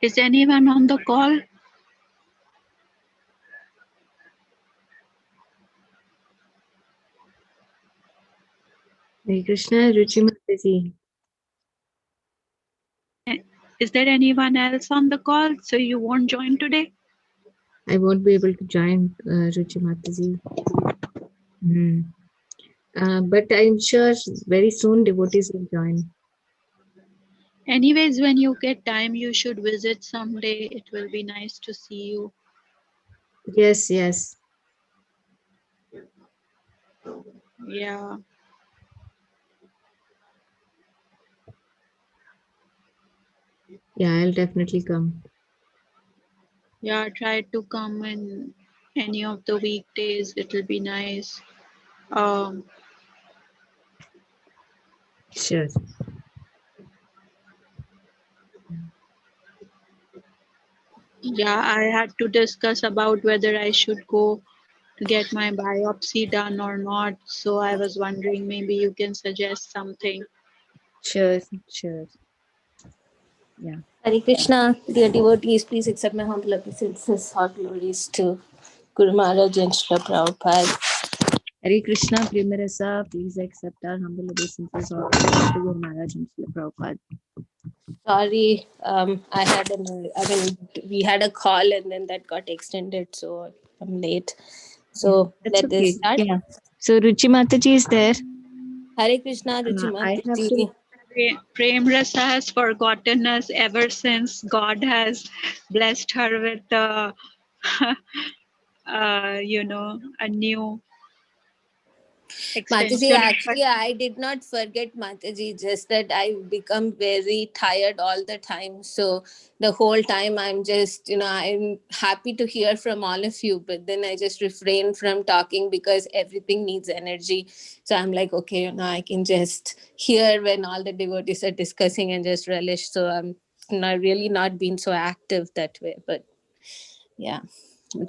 Is anyone on the call? Hare Krishna, Ruchi Mataji. Is there anyone else on the call? So you won't join today? I won't be able to join Ruchi Mataji. But I'm sure very soon devotees will join. Anyways, when you get time, you should visit someday. It will be nice to see you. Yes, yes. Yeah. Yeah, I'll definitely come. Yeah, try to come in any of the weekdays. It'll be nice. Um, Sure. yeah, I had to discuss about whether I should go to get my biopsy done or not. So I was wondering maybe you can suggest something. Sure, sure. Yeah. Hare Krishna, dear devotees, please accept my humble obeisances, heart glories to Guru Maharaj and Srila Prabhupada. Hare Krishna, Primarasa, please accept our humble obeisances or to Guru Maharaj and Srila Prabhupada. Sorry, we had a call and then that got extended, so I'm late. So That's let okay. us start. Yeah. So Ruchi Mataji is there. Hare Krishna, I have Ruchimataji. to. Prem Rasa has forgotten us ever since God has blessed her with a new Mataji, extension. actually, I did not forget Mataji, just that I've become very tired all the time. So the whole time I'm just, I'm happy to hear from all of you, but then I just refrain from talking because everything needs energy. So I'm like, okay, I can just hear when all the devotees are discussing and just relish. So I'm not being so active that way, but yeah.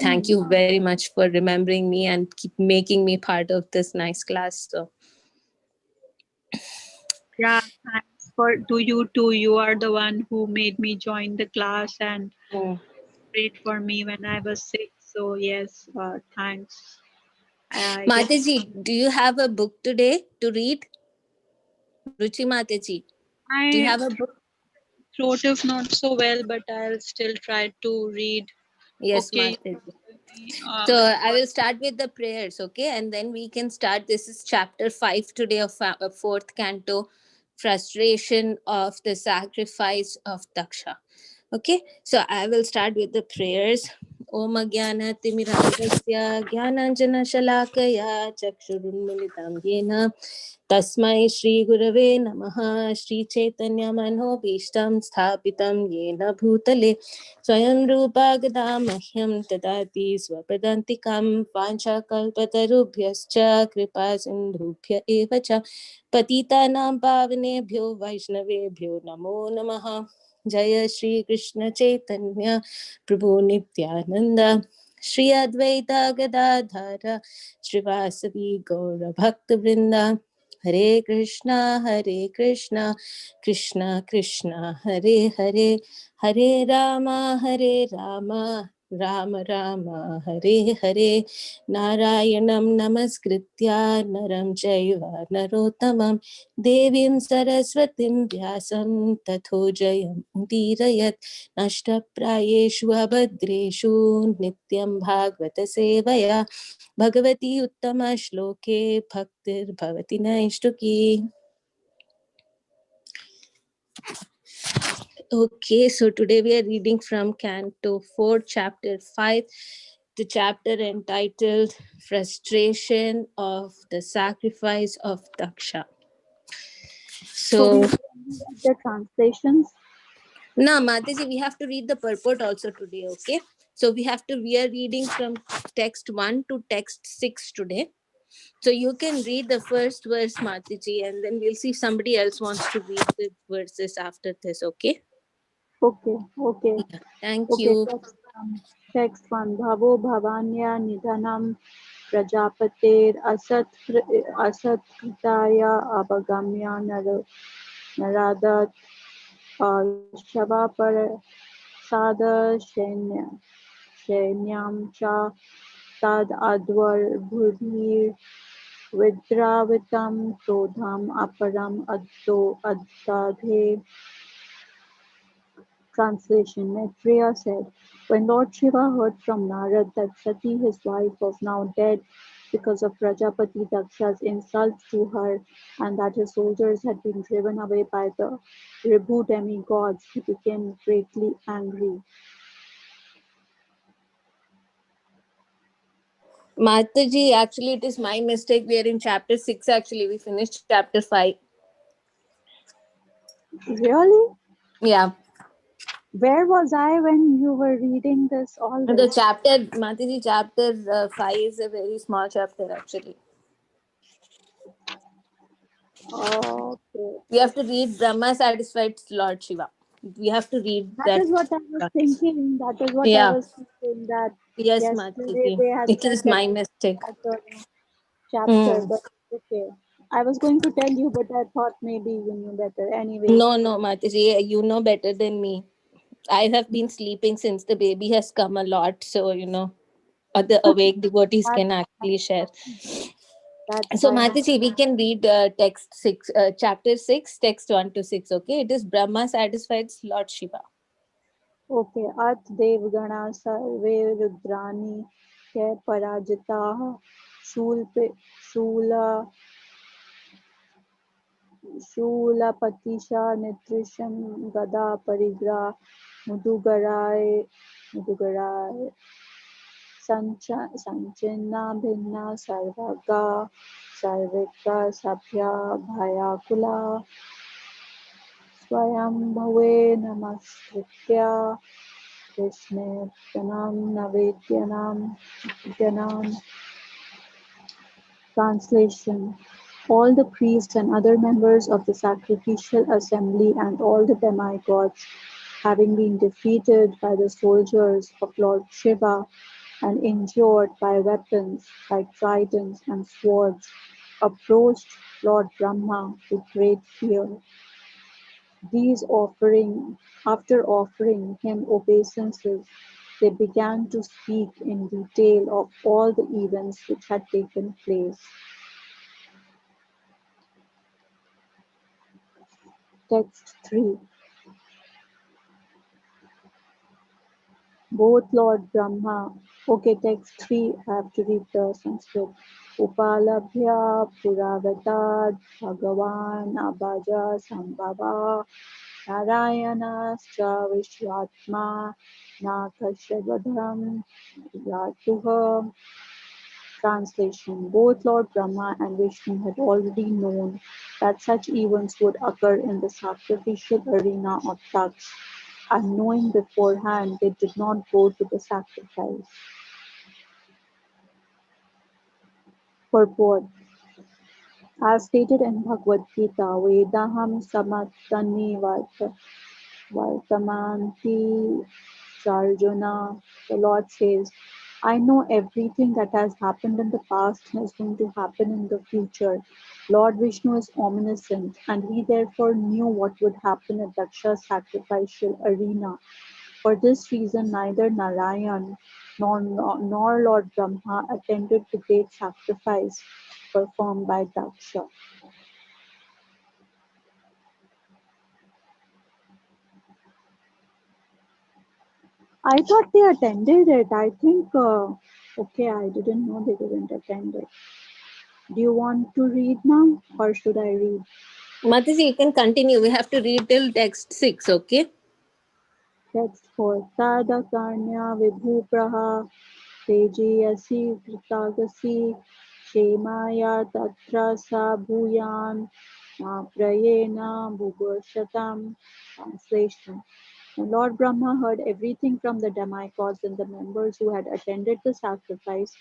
Thank you very much for remembering me and keep making me part of this nice class. So Yeah, thanks for to you too. You are the one who made me join the class and prayed for me when I was sick. So yes, thanks. I guess Mataji, do you have a book today to read? Ruchi Mataji, do you my have a book? throat is not so well, but I'll still try to read. Yes, Okay. Mataji. So I will start with the prayers, okay? And then we can start. This is chapter 5 today of fourth canto, frustration of the sacrifice of Daksha. Okay, so I will start with the prayers. Om Jnana Timirandasya Jnananjana Shalakaya Chakshurunmilitam Yena Tasmai Shri Gurave Namaha Shri Chaitanya Manobishtam Sthapitam Yena Bhutale Swayam Rupa Gadamahyam Tadati Swapadantikam Panchakalpatarubhyascha Kripa Sindhubhya Evacha Patitanam Pavanebhyo Vaishnavebhyo Namo Namaha जय श्री कृष्ण चैतन्य प्रभु नित्यानंद श्री अद्वैत गदाधर श्रीवासवी गौर भक्त वृंदा हरे कृष्णा कृष्णा कृष्णा हरे हरे हरे राम राम राम हरे हरे नारायणं नमस्कृत्य नरं चैव नरोत्तमं देवीं सरस्वतीं व्यासं ततो जयमुदीरयत् नष्टप्रायेषु अभद्रेषु नित्यं भागवत सेवया Bhagwati उत्तमश्लोके भक्तिर्भवति नैष्टुकी. Okay, so today we are reading from Canto 4, Chapter 5, the chapter entitled Frustration of the Sacrifice of Daksha. So we read the translations. now, Mataji, we have to read the purport also today, okay? So we are reading from text 1 to text 6 today. So you can read the first verse, Mataji, and then we'll see if somebody else wants to read the verses after this, okay? Okay, okay. Yeah, thank Okay, you. text one. Bhavo Bhavanya Nidhanam Prajapatir Asatkritaya Abagamya Naradat Shavapara Sada Shenyam Cha Tad Advar Bhudhir Vidravitam Krodham Aparam Addo Addadhe. Translation. Maitreya said, when Lord Shiva heard from Narad that Sati, his wife, was now dead because of Prajapati Daksha's insult to her and that his soldiers had been driven away by the Ribhu demigods, he became greatly angry. Mataji, actually, it is my mistake. We are in chapter 6, actually. We finished chapter 5. Really? Yeah. Where was I when you were reading this all The this? chapter, Mataji, chapter 5 is a very small chapter, actually. Okay. We have to read Brahma satisfied Lord Shiva. We have to read That that. is what I was thinking. That is what I Yeah. was thinking, that Yes, yesterday Mataji. they had It said is that my mistake. that chapter, Mm. but okay. I was going to tell you, but I thought maybe you knew better. Anyways, No, Mataji, you know better than me. I have been sleeping since the baby has come a lot. So, other awake devotees that's can actually share. that's So, fine. Mataji, we can read text 6, chapter 6, text 1 to 6. Okay. It is Brahma satisfies Lord Shiva. Okay, At Devgana Sarve Rudrani Ke Parajitaha Shula Shulapatisha Nitrisham Gada Parigra Mudugarai Sanchina Bhinna Sarvaga Sarvika Sabhya Bhayakula Swayambhave Namaskritya Krishna Pranam Navedyanam. Translation. All the priests and other members of the sacrificial assembly and all the demigods, having been defeated by the soldiers of Lord Shiva and injured by weapons like tridents and swords, approached Lord Brahma with great fear. After offering him obeisances, they began to speak in detail of all the events which had taken place. Text 3. Both Lord Brahma. Okay, text 3, I have to read the Sanskrit. Upalabhya Puravatad Bhagavan Abhaja Sambhava Narayanascha Vishwatma Nakashadvadham Yatuha. Translation. Both Lord Brahma and Vishnu had already known that such events would occur in the sacrificial arena of Daksh, and knowing beforehand, they did not go to the sacrifice. Purport. As stated in Bhagavad Gita, Vedaham Samatani Vartamanti Sarjuna, the Lord says, I know everything that has happened in the past and is going to happen in the future. Lord Vishnu is omniscient, and he therefore knew what would happen at Daksha's sacrificial arena. For this reason, neither Narayan nor Lord Brahma attended the great sacrifice performed by Daksha. I thought they attended it. I think, okay, I didn't know they didn't attend it. Do you want to read now or should I read? Mataji, you can continue. We have to read till text 6. Okay. Text 4. Tada Karnya Vibhupraha Tejiyasi Kritagasi Shemaya Tatra Sa Bhuyan Prayena Bhugoshatam. Translation. When Lord Brahma heard everything from the demigods and the members who had attended the sacrifice,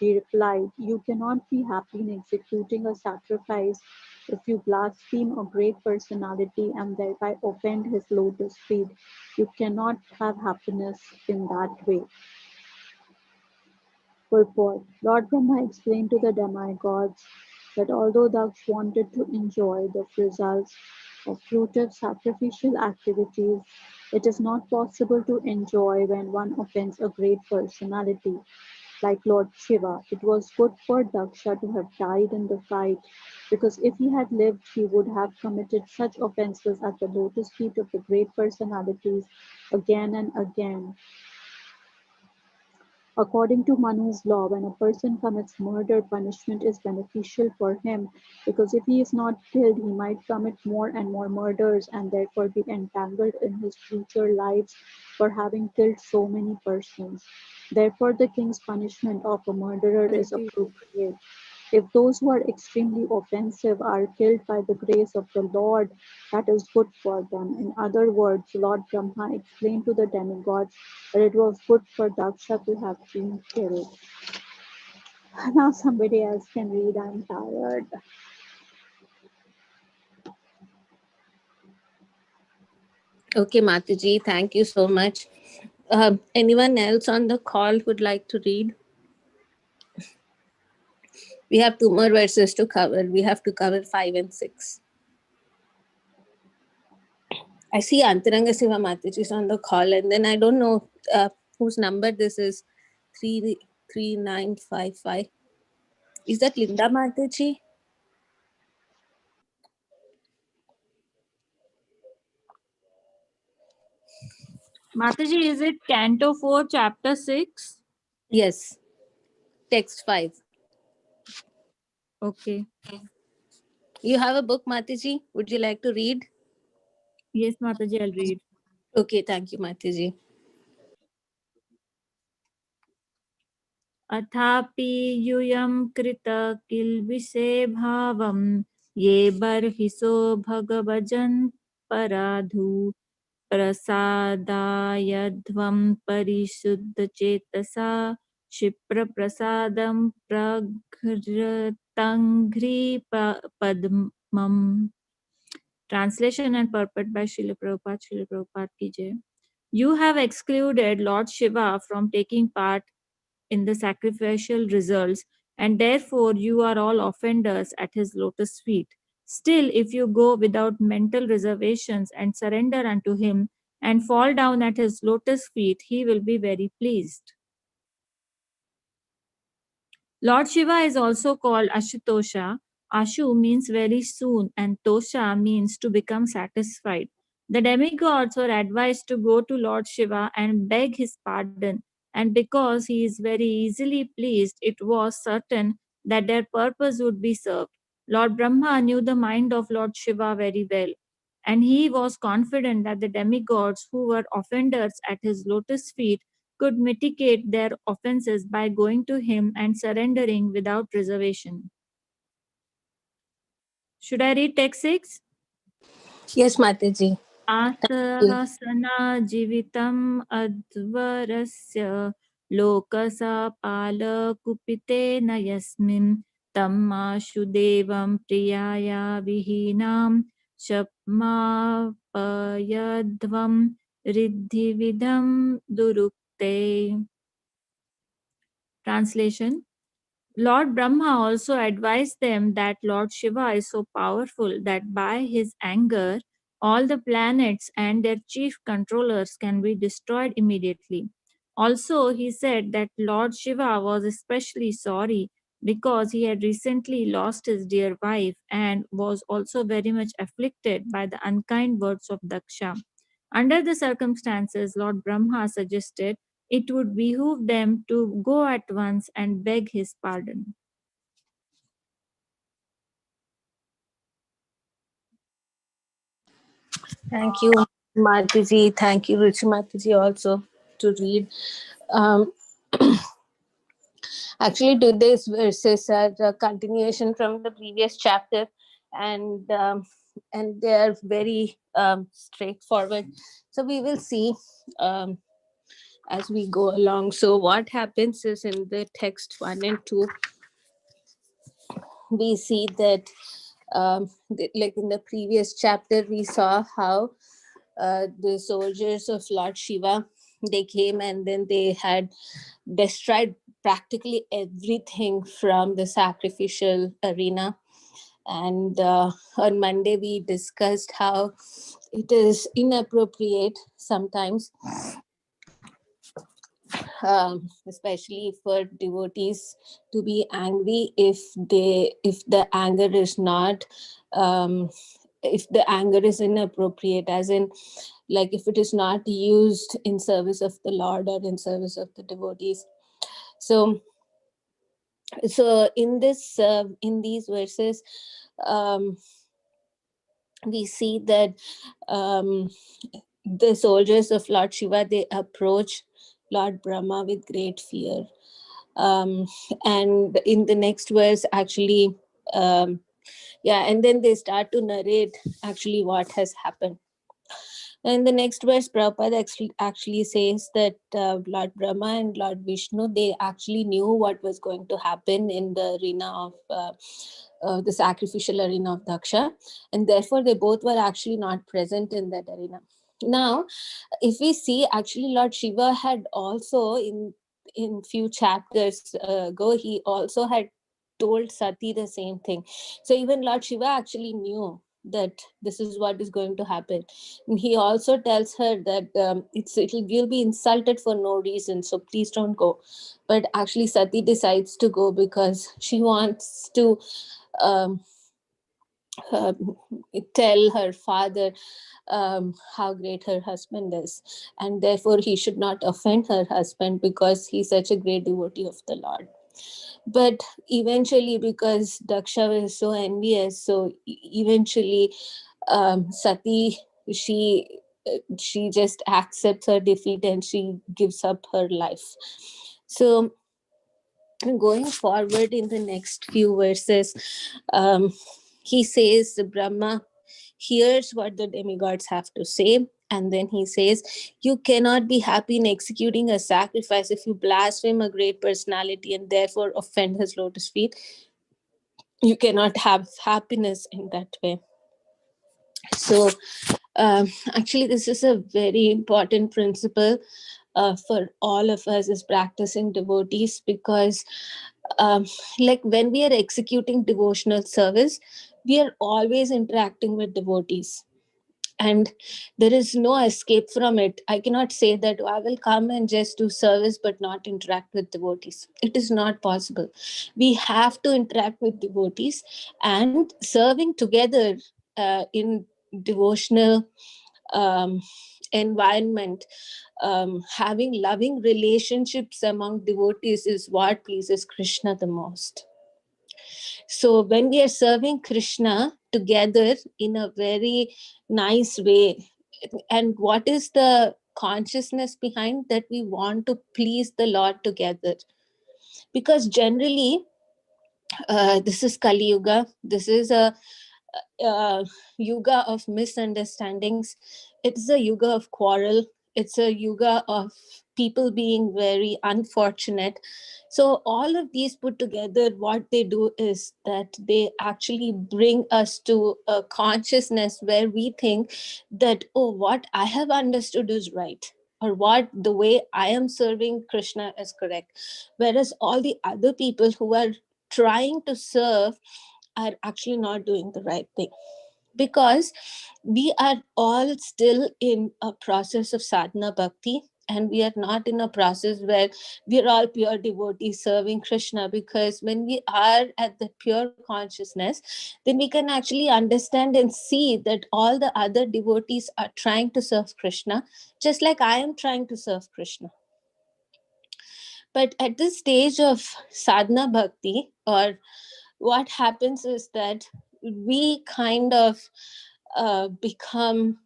he replied, You cannot be happy in executing a sacrifice if you blaspheme a great personality and thereby offend his lotus feet. You cannot have happiness in that way. Purport. Lord Brahma explained to the demigods that although Daksh wanted to enjoy the results of fruitive sacrificial activities, it is not possible to enjoy when one offends a great personality like Lord Shiva. It was good for Daksha to have died in the fight, because if he had lived, he would have committed such offenses at the lotus feet of the great personalities again and again. According to Manu's law, when a person commits murder, punishment is beneficial for him, because if he is not killed, he might commit more and more murders and therefore be entangled in his future lives for having killed so many persons. Therefore, the king's punishment of a murderer is appropriate. If those who are extremely offensive are killed by the grace of the Lord, that is good for them. In other words, Lord Brahma explained to the demigods that it was good for Daksha to have been killed. Now somebody else can read, I'm tired. Okay, Mataji, thank you so much. Anyone else on the call would like to read? We have two more verses to cover. We have to cover 5 and 6. I see Antaranga Siva Mataji is on the call, and then I don't know whose number this is. 33955. Is that Linda Mataji? Mataji, is it Canto 4, Chapter 6? Yes. Text 5. Okay. You have a book, Mataji? Would you like to read? Yes, Mataji, I'll read. Okay, thank you, Mataji. अथापि यूयं कृत किल्बिषे भावं ये बर्हिषो भगवजन् पराधु प्रसादायध्वं परिशुद्धचेतसा क्षिप्रप्रसादं प्रघृतङ्घ्रिपद्मम्. Translation and purport by Srila Prabhupada. Srila Prabhupada ki jai. You have excluded Lord Shiva from taking part in the sacrificial results, and therefore you are all offenders at his lotus feet. Still, if you go without mental reservations and surrender unto him and fall down at his lotus feet, he will be very pleased. Lord Shiva is also called Ashutosha. Ashu means very soon, and Tosha means to become satisfied. The demigods were advised to go to Lord Shiva and beg his pardon, and because he is very easily pleased, it was certain that their purpose would be served. Lord Brahma knew the mind of Lord Shiva very well, and he was confident that the demigods who were offenders at his lotus feet could mitigate their offenses by going to him and surrendering without reservation. Should I read text 6? Yes, Mataji. आसहसना जीवितम् अध्वरस्य लोकसापालकुपितेन यस्मिन् तम् आशुदेवं प्रियाया विहीनां शप्मापयध्वं रिद्धिविधं दुरुक्ते. Translation. Lord Brahma also advised them that Lord Shiva is so powerful that by his anger, all the planets and their chief controllers can be destroyed immediately. Also, he said that Lord Shiva was especially sorry because he had recently lost his dear wife and was also very much afflicted by the unkind words of Daksha. Under the circumstances, Lord Brahma suggested it would behoove them to go at once and beg his pardon. Thank you, Mataji. Thank you, Ruchi Mataji, also to read. Actually, today's verses are a continuation from the previous chapter, and they are very straightforward. So we will see as we go along. So what happens is, in the text 1 and 2, we see that like in the previous chapter, we saw how the soldiers of Lord Shiva, they came and then they had destroyed practically everything from the sacrificial arena. And on Monday, we discussed how it is inappropriate sometimes, especially for devotees, to be angry if the anger is not if the anger is inappropriate, as in, like, if it is not used in service of the Lord or in service of the devotees. So in this in these verses, um, we see that um, the soldiers of Lord Shiva, they approach Lord Brahma with great fear. And in the next verse, actually, and then they start to narrate actually what has happened. And the next verse, Prabhupada actually says that Lord Brahma and Lord Vishnu, they actually knew what was going to happen in the arena of the sacrificial arena of Daksha, and therefore they both were actually not present in that arena. Now, if we see, actually, Lord Shiva had also in few chapters ago, he also had told Sati the same thing. So even Lord Shiva actually knew that this is what is going to happen. And he also tells her that you'll be insulted for no reason, so please don't go. But actually Sati decides to go because she wants to um, uh, tell her father how great her husband is, and therefore he should not offend her husband because he's such a great devotee of the Lord. But eventually, because Daksha was so envious, so eventually Sati, she just accepts her defeat and she gives up her life. So going forward in the next few verses, he says Brahma hears what the demigods have to say, and then he says, you cannot be happy in executing a sacrifice if you blaspheme a great personality and therefore offend his lotus feet. You cannot have happiness in that way. So actually, this is a very important principle for all of us as practicing devotees, because like when we are executing devotional service, we are always interacting with devotees, and there is no escape from it. I cannot say that I will come and just do service but not interact with devotees. It is not possible. We have to interact with devotees, and serving together in devotional environment, having loving relationships among devotees is what pleases Krishna the most. So when we are serving Krishna together in a very nice way, and what is the consciousness behind that? We want to please the Lord together, because generally this is Kali Yuga. This is a yuga of misunderstandings. It's a yuga of quarrel. It's a yuga of people being very unfortunate. So all of these put together, what they do is that they actually bring us to a consciousness where we think that, oh, what I have understood is right, or what the way I am serving Krishna is correct. Whereas all the other people who are trying to serve are actually not doing the right thing, because we are all still in a process of sadhana bhakti, and we are not in a process where we are all pure devotees serving Krishna. Because when we are at the pure consciousness, then we can actually understand and see that all the other devotees are trying to serve Krishna just like I am trying to serve Krishna. But at this stage of sadhana bhakti, or what happens is that we kind of become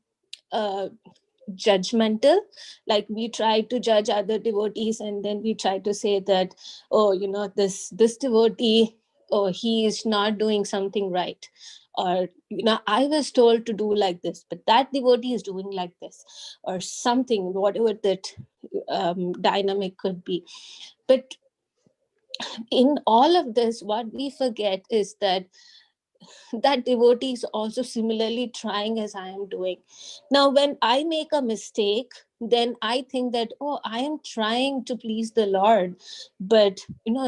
judgmental. Like we try to judge other devotees, and then we try to say that, oh, this devotee, oh, he is not doing something right, or I was told to do like this, but that devotee is doing like this, or something, whatever that dynamic could be. But in all of this, what we forget is that that devotee is also similarly trying as I am doing. Now, when I make a mistake, then I think that, oh, I am trying to please the Lord. But,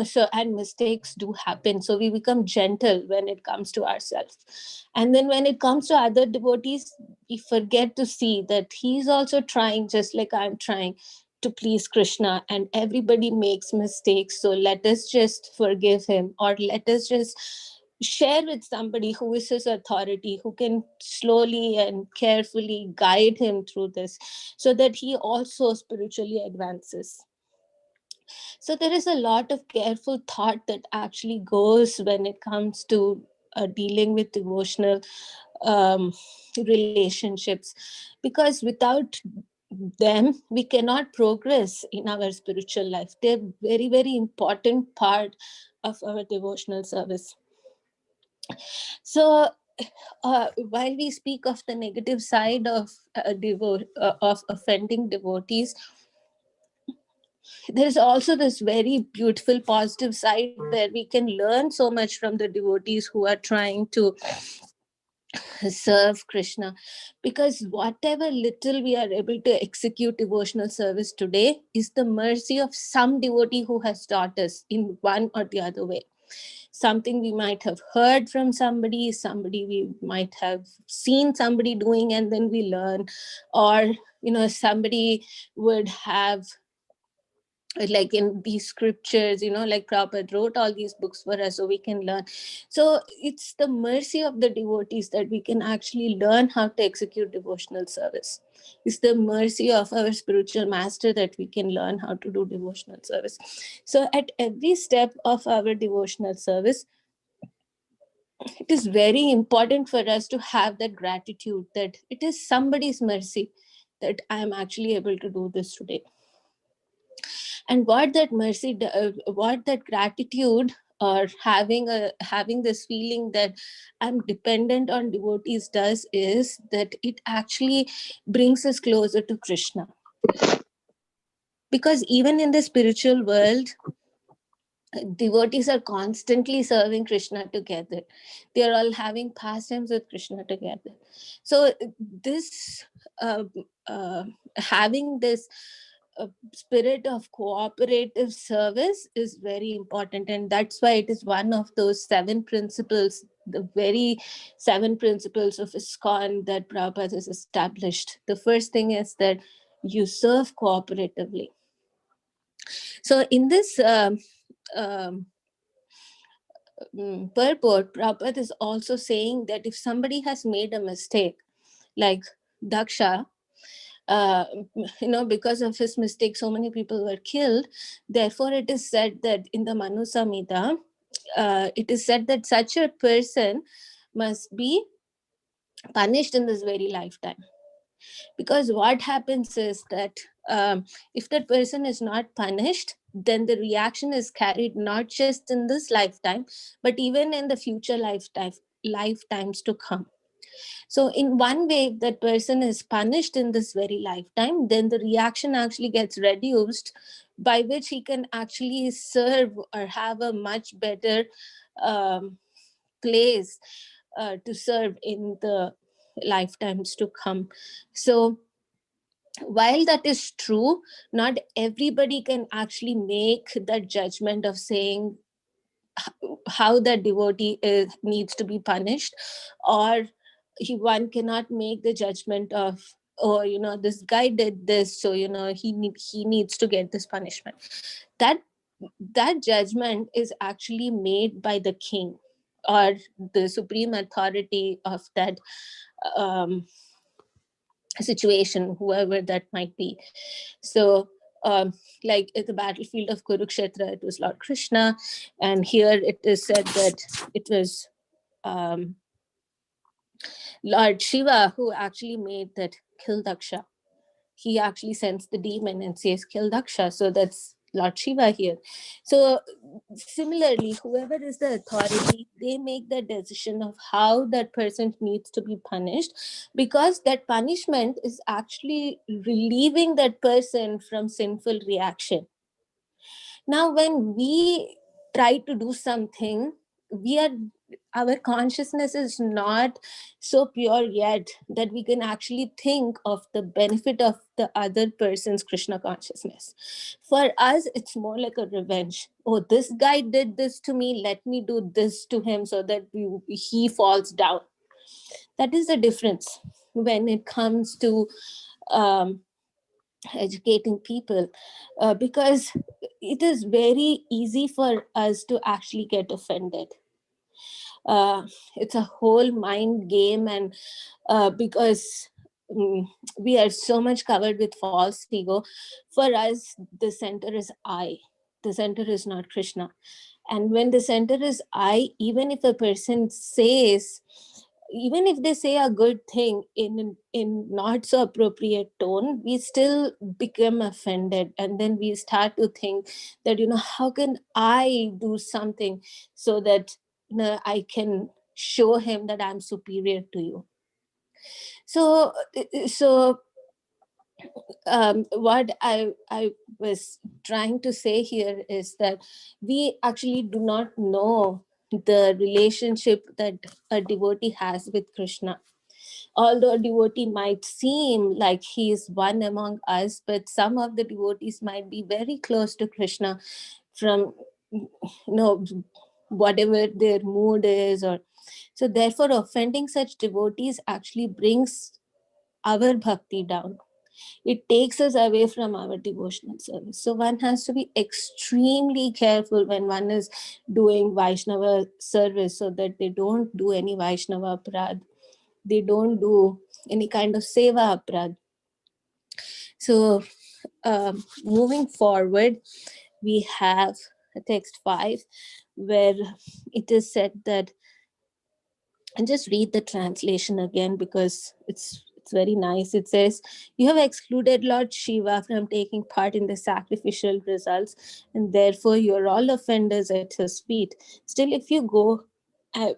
so, and mistakes do happen. So we become gentle when it comes to ourselves. And then when it comes to other devotees, we forget to see that he's also trying just like I'm trying to please Krishna, and everybody makes mistakes. So let us just forgive him, or let us just share with somebody who is his authority, who can slowly and carefully guide him through this, so that he also spiritually advances. So there is a lot of careful thought that actually goes when it comes to dealing with devotional um, relationships, because without them we cannot progress in our spiritual life. They're very, very important part of our devotional service. So while we speak of the negative side of of offending devotees, there is also this very beautiful positive side where we can learn so much from the devotees who are trying to serve Krishna. Because whatever little we are able to execute devotional service today is the mercy of some devotee who has taught us in one or the other way. Something we might have heard from somebody we might have seen somebody doing, and then we learn. Or somebody would have, like in these scriptures, like Prabhupada wrote all these books for us so we can learn. So it's the mercy of the devotees that we can actually learn how to execute devotional service. It's the mercy of our spiritual master that we can learn how to do devotional service. So at every step of our devotional service, it is very important for us to have that gratitude that it is somebody's mercy that I am actually able to do this today. And what that mercy, what that gratitude, or having this feeling that I'm dependent on devotees does, is that it actually brings us closer to Krishna. Because even in the spiritual world, devotees are constantly serving Krishna together. They are all having pastimes with Krishna together. So this uh, uh, having this spirit of cooperative service is very important, and that's why it is one of those 7 principles, the very 7 principles of ISKCON that Prabhupada has established. The first thing is that you serve cooperatively. So in this purport, Prabhupada is also saying that if somebody has made a mistake, like Daksha, because of his mistake, so many people were killed. Therefore, it is said that in the Manu Samhita, it is said that such a person must be punished in this very lifetime. Because what happens is that if that person is not punished, then the reaction is carried not just in this lifetime, but even in the future lifetimes to come. So in one way, that person is punished in this very lifetime, then the reaction actually gets reduced, by which he can actually serve or have a much better place to serve in the lifetimes to come. So while that is true, not everybody can actually make that judgment of saying how that devotee needs to be punished, or one cannot make the judgment of, oh, this guy did this, so he needs to get this punishment. That judgment is actually made by the king, or the supreme authority of that situation, whoever that might be. So like at the battlefield of Kurukshetra, it was Lord Krishna, and here it is said that it was Lord Shiva who actually made that kill Daksha. He actually sends the demon and says kill Daksha. So that's Lord Shiva here. So similarly, whoever is the authority, they make the decision of how that person needs to be punished, because that punishment is actually relieving that person from sinful reaction. Now, when we try to do something, we are our consciousness is not so pure yet that we can actually think of the benefit of the other person's Krishna consciousness. For us, it's more like a revenge. Oh, this guy did this to me, let me do this to him so that he falls down. That is the difference when it comes to um, educating people, because it is very easy for us to actually get offended. It's a whole mind game, and because we are so much covered with false ego, for us the center is I, the center is not Krishna. And when the center is I, even if a person says, even if they say a good thing in not so appropriate tone, we still become offended, and then we start to think that, how can I do something so that I can show him that I'm superior to you. So what I was trying to say here is that we actually do not know the relationship that a devotee has with Krishna. Although a devotee might seem like he is one among us, but some of the devotees might be very close to Krishna from whatever their mood is, or so therefore offending such devotees actually brings our bhakti down. It takes us away from our devotional service. So one has to be extremely careful when one is doing Vaishnava service, so that they don't do any Vaishnava aparadh, they don't do any kind of seva aparadh. So moving forward, we have text 5, where it is said that, and just read the translation again because it's very nice. It says, you have excluded Lord Shiva from taking part in the sacrificial results, and therefore you're all offenders at his feet. Still, if you go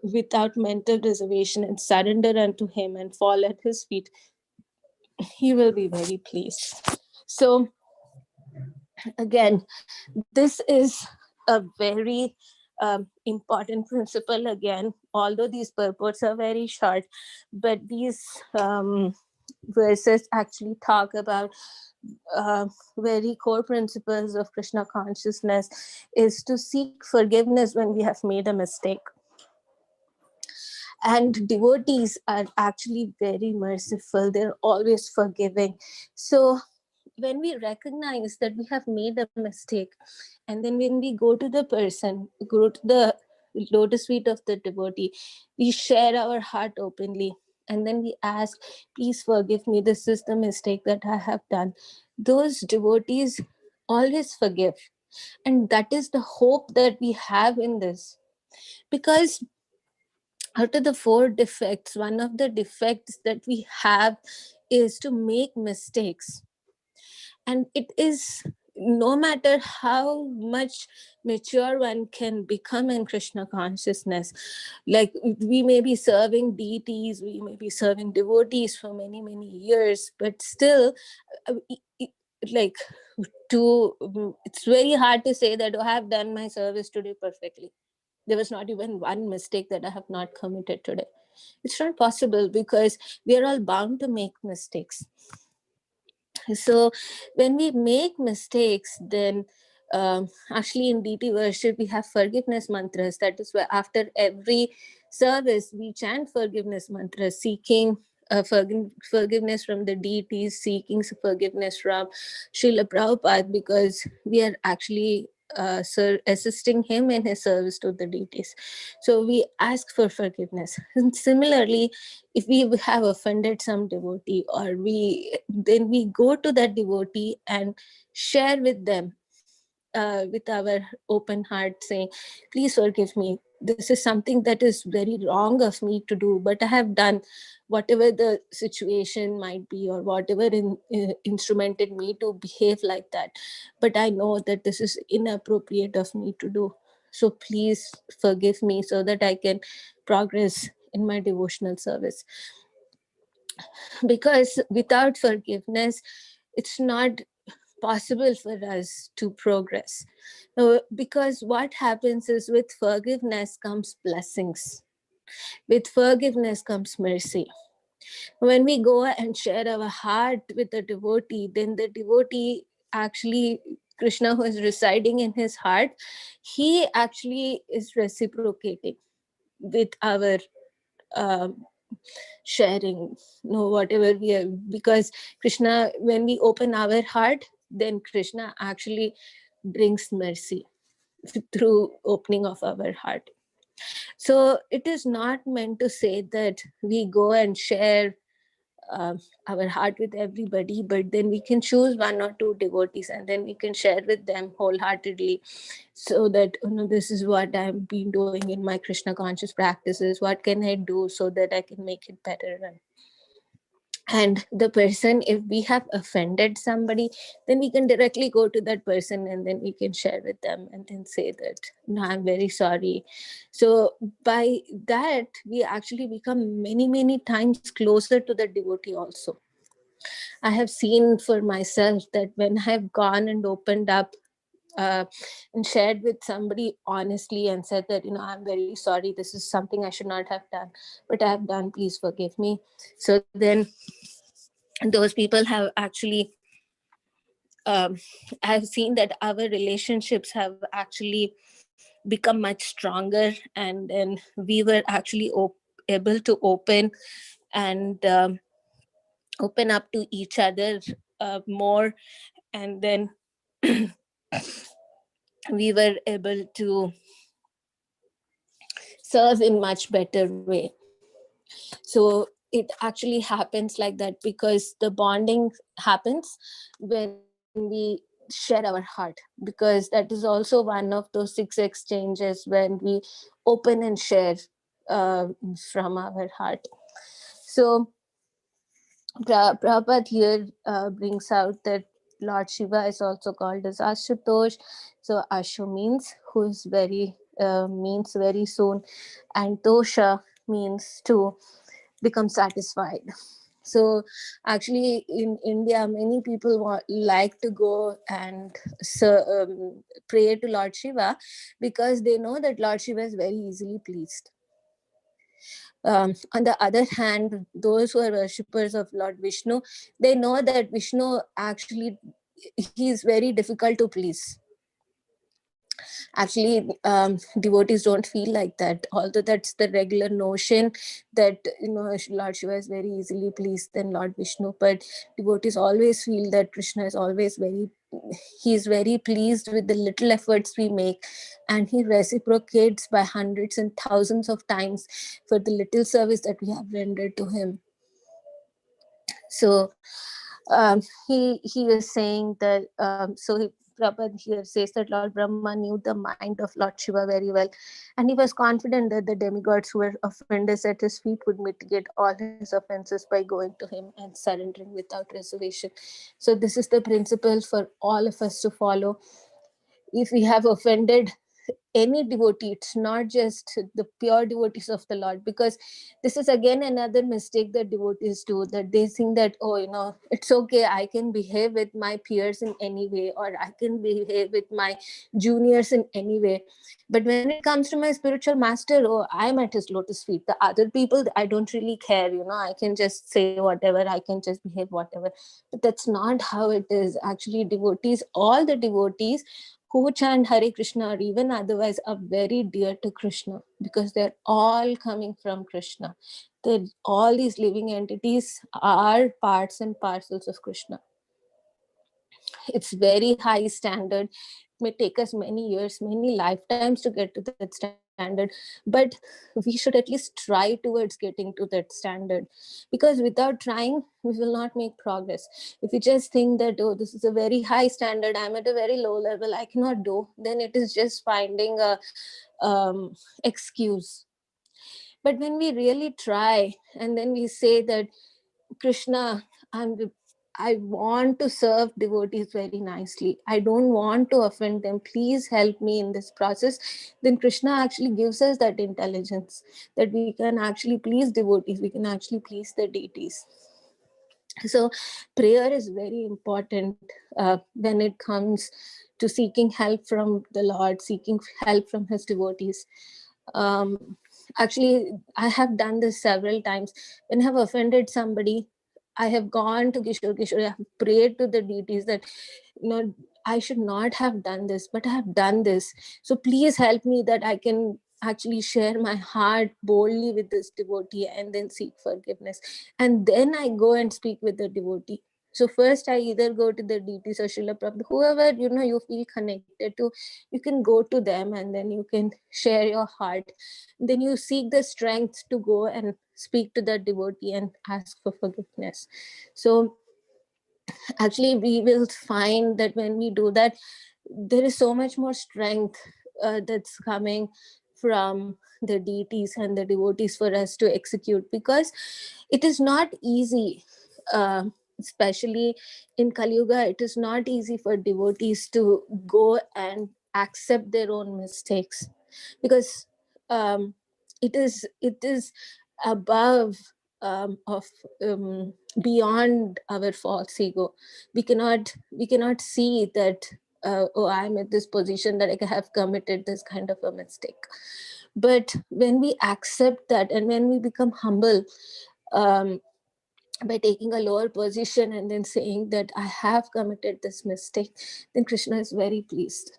without mental reservation and surrender unto him and fall at his feet, he will be very pleased. So again, this is a very important principle. Again, although these purports are very short, but these verses actually talk about very core principles of Krishna consciousness, is to seek forgiveness when we have made a mistake. And devotees are actually very merciful, they're always forgiving. So when we recognize that we have made a mistake, and then when we go to the person, go to the lotus feet of the devotee, we share our heart openly, and then we ask, please forgive me, this is the mistake that I have done. Those devotees always forgive. And that is the hope that we have in this. Because out of the 4 defects, one of the defects that we have is to make mistakes. And it is, no matter how much mature one can become in Krishna consciousness, like we may be serving deities, we may be serving devotees for many, many years, but still, like, it's very hard to say that, oh, I have done my service today perfectly. There was not even one mistake that I have not committed today. It's not possible, because we are all bound to make mistakes. So when we make mistakes, then actually in deity worship, we have forgiveness mantras. That is why after every service, we chant forgiveness mantras, seeking forgiveness from the deities, seeking forgiveness from Srila Prabhupada, because we are actually assisting him in his service to the deities. So we ask for forgiveness. And similarly, if we have offended some devotee, or then we go to that devotee and share with them with our open heart, saying, please forgive me, this is something that is very wrong of me to do, but I have done whatever the situation might be, or whatever instrumented me to behave like that, but I know that this is inappropriate of me to do, so please forgive me so that I can progress in my devotional service. Because without forgiveness, it's not possible for us to progress. Because what happens is, with forgiveness comes blessings. With forgiveness comes mercy. When we go and share our heart with a devotee, then the devotee actually, Krishna who is residing in his heart, he actually is reciprocating with our um, sharing, whatever we are, because Krishna, when we open our heart, then Krishna actually brings mercy through opening of our heart. So it is not meant to say that we go and share uh, our heart with everybody, but then we can choose one or two devotees and then we can share with them wholeheartedly, so that this is what I've been doing in my Krishna conscious practices, what can I do so that I can make it better. And the person, if we have offended somebody, then we can directly go to that person and then we can share with them and then say that, no, I'm very sorry. So by that, we actually become many, many times closer to the devotee also. I have seen for myself that when I've gone and opened up and shared with somebody honestly and said that, I'm very sorry, this is something I should not have done, but I have done, please forgive me. So then those people have actually, I've seen that our relationships have actually become much stronger, and then we were actually able to and open up to each other more, and then we were able to serve in much better way. So it actually happens like that because the bonding happens when we share our heart, because that is also one of those 6 exchanges when we open and share from our heart. So Prabhupada here brings out that Lord Shiva is also called as Ashutosh. So Ashu means very soon, and Tosha means to become satisfied. So actually in India, many people like to go and pray to Lord Shiva, because they know that Lord Shiva is very easily pleased. On the other hand, those who are worshippers of Lord Vishnu, they know that Vishnu actually, he is very difficult to please. Actually, devotees don't feel like that, although that's the regular notion that Lord Shiva is very easily pleased than Lord Vishnu, but devotees always feel that Krishna is always he's very pleased with the little efforts we make, and he reciprocates by hundreds and thousands of times for the little service that we have rendered to him. So he is saying that Prabhupada here says that Lord Brahma knew the mind of Lord Shiva very well, and he was confident that the demigods who were offenders at his feet would mitigate all his offenses by going to him and surrendering without reservation. So this is the principle for all of us to follow. If we have offended any devotee, it's not just the pure devotees of the Lord, because this is again another mistake that devotees do, that they think that, it's okay, I can behave with my peers in any way, or I can behave with my juniors in any way, but when it comes to my spiritual master, I'm at his lotus feet. The other people, I don't really care, I can just say whatever, I can just behave whatever. But that's not how it is. Actually, devotees, all the devotees who chant Hare Krishna or even otherwise are very dear to Krishna, because they're all coming from Krishna. All these living entities are parts and parcels of Krishna. It's very high standard. It may take us many years, many lifetimes to get to that standard, but we should at least try towards getting to that standard, because without trying, we will not make progress. If we just think that, this is a very high standard, I'm at a very low level, I cannot do, then it is just finding a excuse. But when we really try and then we say that, Krishna, I want to serve devotees very nicely, I don't want to offend them, please help me in this process, then Krishna actually gives us that intelligence that we can actually please devotees, we can actually please the deities. So prayer is very important when it comes to seeking help from the Lord, seeking help from his devotees. actually, I have done this several times. When I have offended somebody, I have gone to Kishore, I have prayed to the deities that, I should not have done this, but I have done this. So please help me that I can actually share my heart boldly with this devotee and then seek forgiveness. And then I go and speak with the devotee. So first I either go to the deities or Srila Prabhupada, whoever, you feel connected to, you can go to them and then you can share your heart. Then you seek the strength to go and speak to the devotee and ask for forgiveness. So actually we will find that when we do that, there is so much more strength that's coming from the deities and the devotees for us to execute, because it is not easy, especially in Kali Yuga, it is not easy for devotees to go and accept their own mistakes, because it is above, of beyond our false ego. We cannot see that, oh, I'm at this position that I have committed this kind of a mistake. But when we accept that and when we become humble, um, by taking a lower position and then saying that I have committed this mistake, then Krishna is very pleased.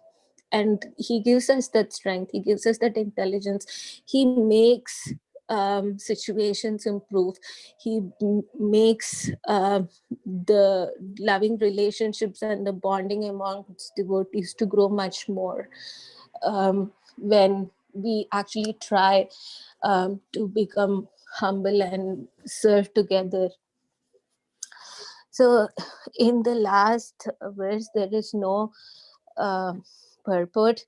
And he gives us that strength, he gives us that intelligence, he makes situations improve, he makes the loving relationships and the bonding amongst devotees to grow much more, when we actually try to become humble and serve together. So in the last verse, there is no purport.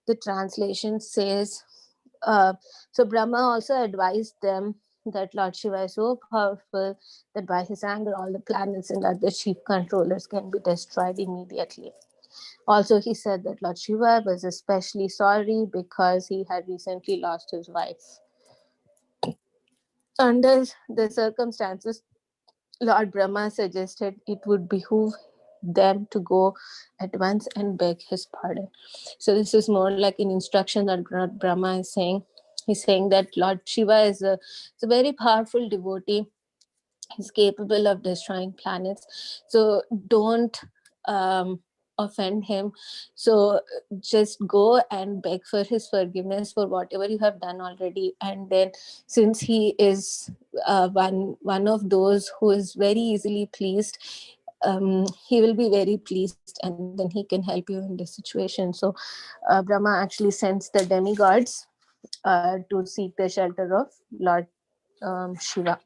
The translation says, so Brahma also advised them that Lord Shiva is so powerful that by his anger, all the planets and other chief controllers can be destroyed immediately. Also, he said that Lord Shiva was especially sorry because he had recently lost his wife. Under the circumstances, Lord Brahma suggested it would behoove them to go at once and beg his pardon. So this is more like an instruction that Lord Brahma is saying. He's saying that Lord Shiva is a very powerful devotee. He's capable of destroying planets. So don't offend him. So just go and beg for his forgiveness for whatever you have done already. And then, since he is one of those who is very easily pleased, he will be very pleased and then he can help you in this situation. So Brahma actually sends the demigods to seek the shelter of Lord Shiva.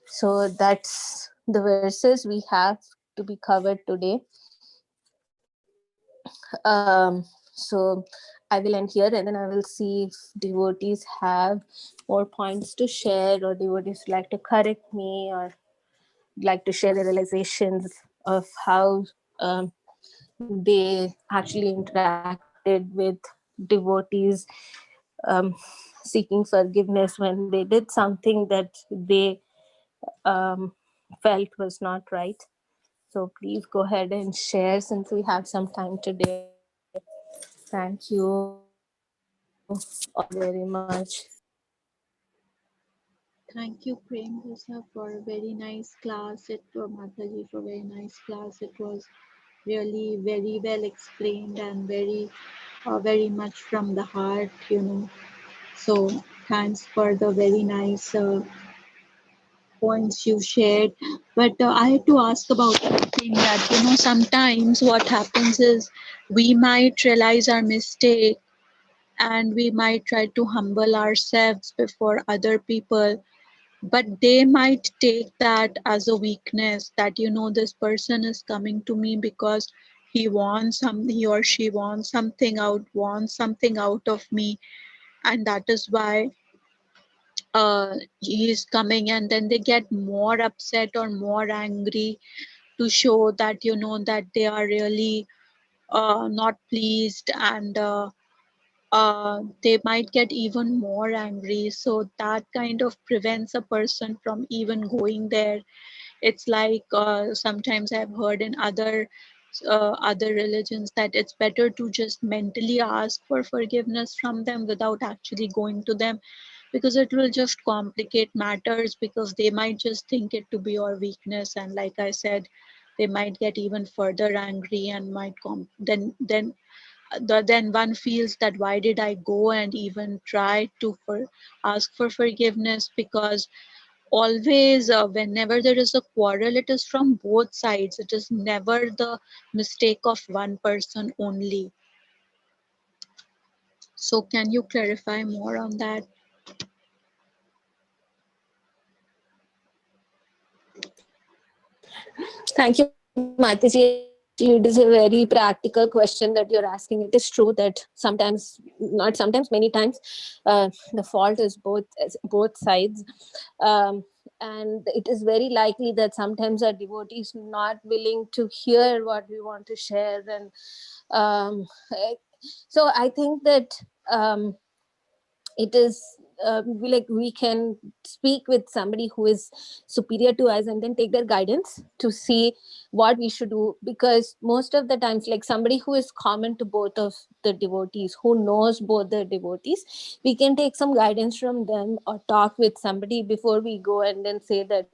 So that's the verses we have to be covered today. So I will end here and then I will see if devotees have more points to share, or devotees like to correct me, or like to share the realizations of how they actually interacted with devotees seeking forgiveness when they did something that they felt was not right. So please go ahead and share since we have some time today. Thank you all very much. Thank you, Prem Prasad, for a very nice class. It was Mataji for a very nice class. It was really very well explained and very much from the heart. So thanks for the very nice points you shared. But I had to ask about one thing that, sometimes what happens is we might realize our mistake and we might try to humble ourselves before other people, but they might take that as a weakness, that this person is coming to me because he or she wants something out of me, and that is why he is coming, and then they get more upset or more angry to show that that they are really not pleased, and they might get even more angry. So that kind of prevents a person from even going there. It's like sometimes I've heard in other religions that it's better to just mentally ask for forgiveness from them without actually going to them, because it will just complicate matters, because they might just think it to be your weakness, and like I said, they might get even further angry and might then one feels that why did I go and even try to ask for forgiveness, because always whenever there is a quarrel, it is from both sides, it is never the mistake of one person only. So can you clarify more on that? Thank you, Mataji. Actually, it is a very practical question that you're asking. It is true that sometimes, not sometimes, many times, the fault is both sides, um, and it is very likely that sometimes our devotees not willing to hear what we want to share, and um, eh, so I think that. It is like we can speak with somebody who is superior to us and then take their guidance to see what we should do, because most of the times, like somebody who is common to both of the devotees, who knows both the devotees, we can take some guidance from them or talk with somebody before we go and then say that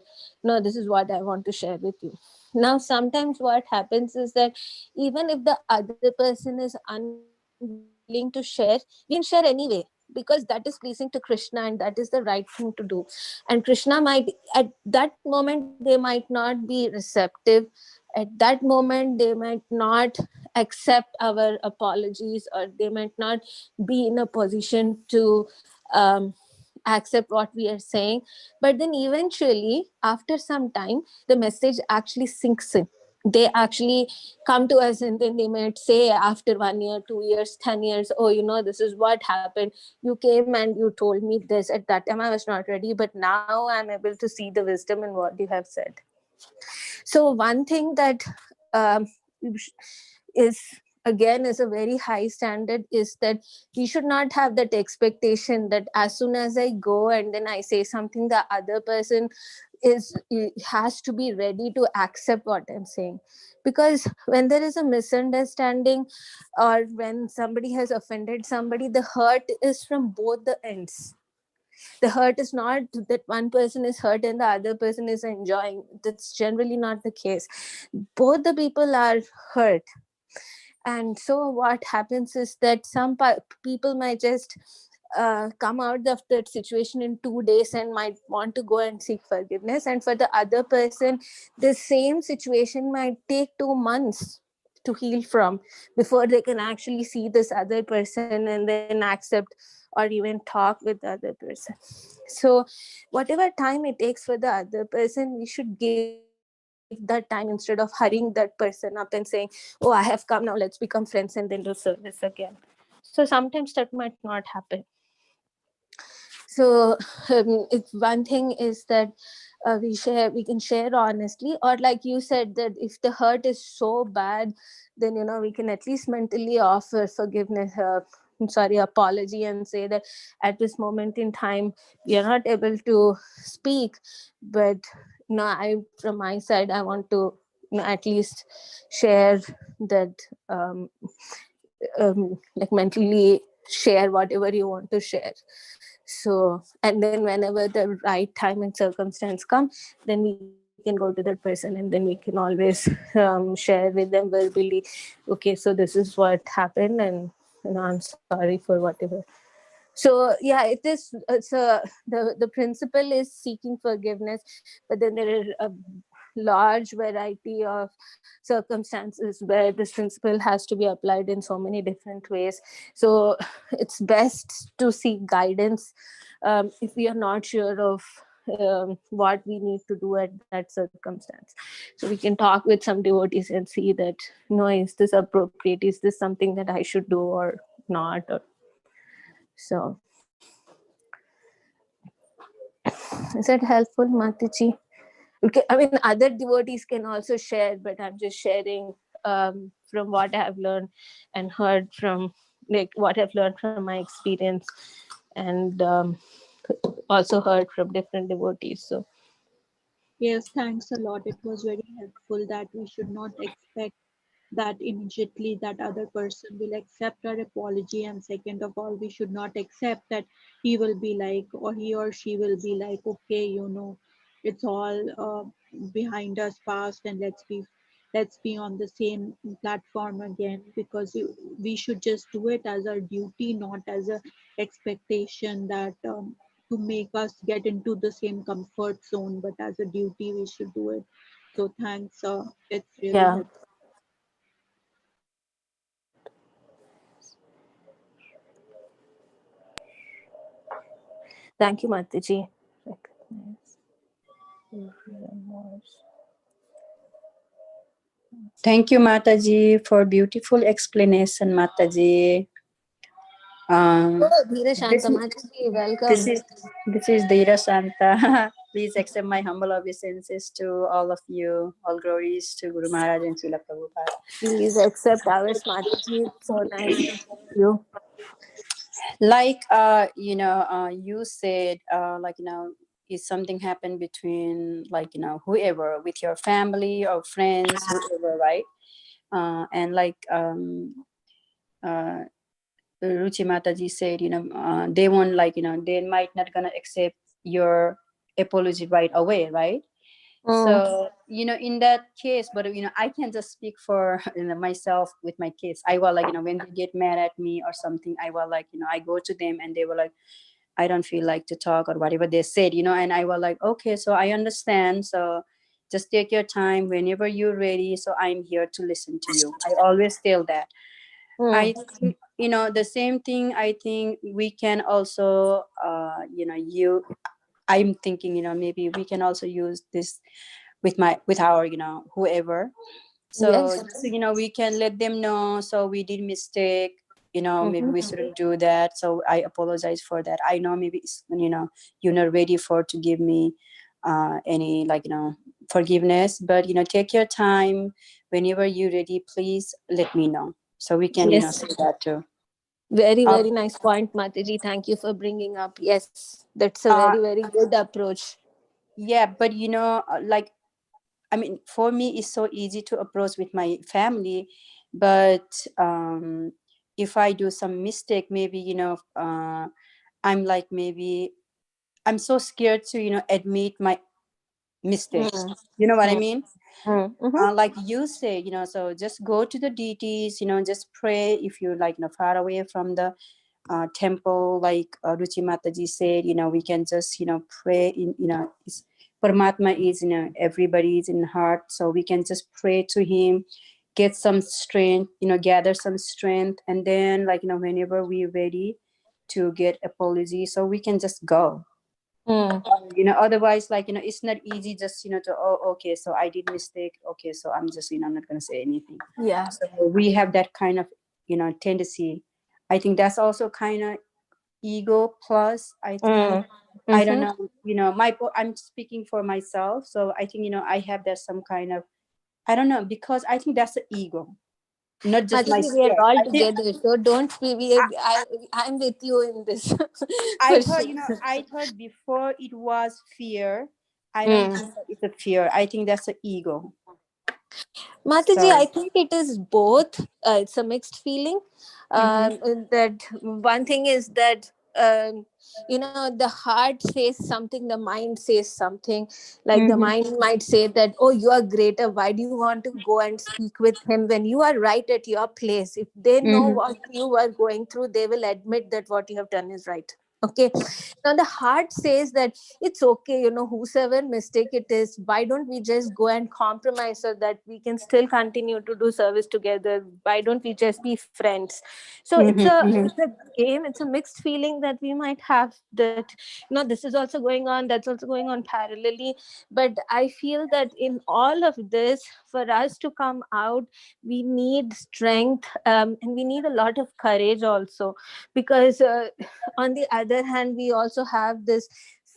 no, this is what I want to share with you. Now sometimes what happens is that even if the other person is unwilling to share, we can share anyway, because that is pleasing to Krishna and that is the right thing to do. And Krishna might, at that moment, they might not be receptive. At that moment, they might not accept our apologies, or they might not be in a position to um, accept what we are saying. But then eventually, after some time, the message actually sinks in. They actually come to us and then they might say after 1 year, 2 years, 10 years, oh, this is what happened. You came and you told me this. At that time I was not ready, but now I'm able to see the wisdom in what you have said. So one thing that um, is again is a very high standard is that we should not have that expectation that as soon as I go and then I say something, the other person has to be ready to accept what I'm saying. Because when there is a misunderstanding, or when somebody has offended somebody, the hurt is from both the ends. The hurt is not that one person is hurt and the other person is enjoying. That's generally not the case. Both the people are hurt. And so what happens is that some people might just come out of that situation in 2 days and might want to go and seek forgiveness, and for the other person the same situation might take 2 months to heal from, before they can actually see this other person and then accept or even talk with the other person. So whatever time it takes for the other person, we should give that time instead of hurrying that person up and saying, oh, I have come, now let's become friends and then do service again. So sometimes that might not happen. So it's one thing is that we can share honestly, or like you said, that if the hurt is so bad, then we can at least mentally offer forgiveness, apology, and say that at this moment in time we are not able to speak, but I, from my side, I want to at least share that, like mentally share whatever you want to share. So, and then whenever the right time and circumstance come, then we can go to that person and then we can always share with them verbally, okay, so this is what happened, and I'm sorry for whatever. So yeah, the principle is seeking forgiveness, but then there are a large variety of circumstances where this principle has to be applied in so many different ways. So it's best to seek guidance if we are not sure of what we need to do at that circumstance. So we can talk with some devotees and see that, is this appropriate, is this something that I should do or not, or so. Is that helpful, Mataji? Okay, I mean, other devotees can also share, but I'm just sharing from what I have learned and heard from, like, what I've learned from my experience, and also heard from different devotees. So Yes, thanks a lot. It was very helpful that we should not expect that immediately that other person will accept our apology. And second of all, we should not accept that he will be like, or he or she will be like, okay, it's all behind us past, and let's be on the same platform again, because we should just do it as our duty, not as a expectation that to make us get into the same comfort zone, but as a duty we should do it. So thanks, it's really Yeah. helpful. Thank you, Mataji. Thank you, Mataji, for beautiful explanation, Mataji. Um, Oh, Dheera this, Shanta Mataji, this welcome. is this is Dheera Santa. Please accept my humble obeisances to all of you. All glories to Guru Maharaj and Srila Prabhupada. Please accept ours, Mataji. It's so nice to meet you. Like you said, if something happened between whoever, with your family or friends, whoever, right? And Ruchi Mataji said, they won't, they might not gonna accept your apology right away, right? So in that case, but I can just speak for myself with my kids. I will when they get mad at me or something, I will I go to them and they were like, I don't feel like to talk or whatever they said, and I was like, okay, so I understand. So just take your time whenever you're ready. So I'm here to listen to you. I always tell that. I think, the same thing. I think we can also, I'm thinking, maybe we can also use this with our, whoever. So, Yes. we can let them know. So we did mistake, maybe we Mhm. shouldn't do that. So I apologize for that. I know maybe it's, you're not ready for to give me any forgiveness, but take your time. Whenever you're ready, please let me know. So we can, Yes. say that too. Very, Uh, very nice point, Mataji. Thank you for bringing up. Yes, that's a uh, very, very good approach. yeah, but I mean, for me, it's so easy to approach with my family, but if I do some mistake, maybe I'm like, maybe I'm so scared to admit my mistakes. Mm. You know what I Mm. mean? Mm. Mhm. Like you say, so just go to the deities, just pray if you're far away from the temple, like Ruchi Mataji said, we can just, pray in, Paramatma is, everybody's in heart. So we can just pray to him, get some strength, gather some strength. And then whenever we're ready to get apology, so we can just go. Mm. Otherwise, it's not easy just, to, oh, okay, so I did mistake. Okay, so I'm just, I'm not going to say anything. Yeah. So we have that kind of, tendency. I think that's also kind of ego plus, I think. Mm. I don't Mhm. know, I'm speaking for myself. So I think, I have that some kind of, I don't know, because I think that's the ego, not just my Mataji, we are spirit. all I think together, so don't be. I'm with you in this. I For thought, sure. I thought before it was fear. I don't Mm. think that it's a fear. I think that's the ego. Mataji, I So, think it is both. It's a mixed feeling. mm-hmm, That one thing is that the heart says something, the mind says something. Like the mm-hmm, mind might say that, "Oh, you are greater. Why do you want to go and speak with him when you are right at your place? If they know mm-hmm, what you are going through, they will admit that what you have done is right." Okay, now the heart says that it's okay, whosoever mistake it is, why don't we just go and compromise so that we can still continue to do service together? Why don't we just be friends? So it's a mm-hmm, it's a game, it's a mixed feeling that we might have, that this is also going on, that's also going on parallelly. But I feel that in all of this, for us to come out, we need strength, and we need a lot of courage also, because on the other hand, we also have this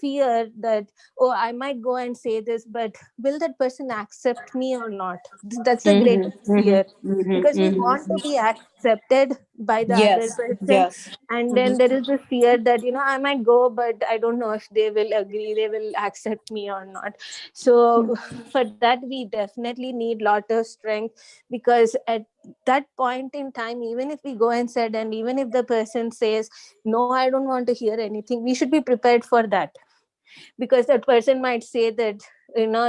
fear that, oh, I might go and say this, but will that person accept me or not? That's the mm-hmm, greatest fear, mm-hmm, because we mm-hmm, want to be accepted, by the other Yes. person. Yes. And then there is this fear that, I might go, but I don't know if they will agree, they will accept me or not. So for that, we definitely need lot of strength, because at that point in time, even if we go and said, and even if the person says, no, I don't want to hear anything, we should be prepared for that. Because that person might say that,